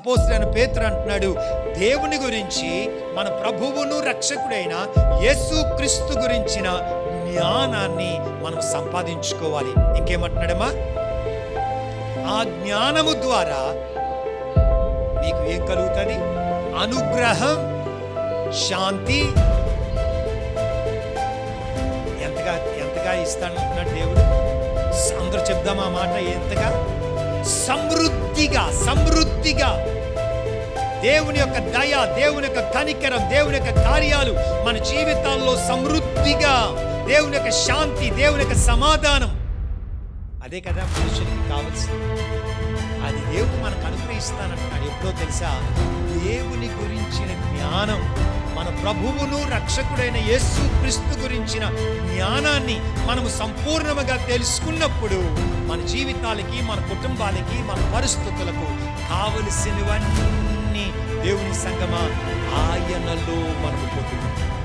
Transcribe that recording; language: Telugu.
అపోస్తలుడైన పేతురు అంటున్నాడు, దేవుని గురించి, మన ప్రభువును రక్షకుడైన యేసుక్రీస్తు గురించిన జ్ఞానాన్ని మనం సంపాదించుకోవాలి. ఇంకేమంటున్నాడమ్మా? ఆ జ్ఞానము ద్వారా మీకు ఏం కలుగుతుంది? అనుగ్రహం, శాంతి. ఎంతగా ఇస్తానంటున్నాడు దేవుడు? అందరూ చెప్దామా మాట? ఎంతగా? సమృద్ధిగా దేవుని యొక్క దయ, దేవుని యొక్క కనికరం, దేవుని యొక్క కార్యాలు మన జీవితాల్లో సమృద్ధిగా, దేవుని యొక్క శాంతి, దేవుని యొక్క సమాధానం, అదే కదా మనుషునికి కావాల్సింది. అది దేవుడు మనకు అనుగ్రహిస్తానంటున్నాడు. ఎప్పుడో తెలుసా? దేవుని గురించిన జ్ఞానం, మన ప్రభువును రక్షకుడైన యేసుక్రీస్తు గురించిన జ్ఞానాన్ని మనము సంపూర్ణంగా తెలుసుకున్నప్పుడు మన జీవితాలకి, మన కుటుంబాలకి, మన పరిస్థితులకు కావలసినవన్నీ దేవుని సంగమా ఆయనలో మనకు పొందుకుంటాం.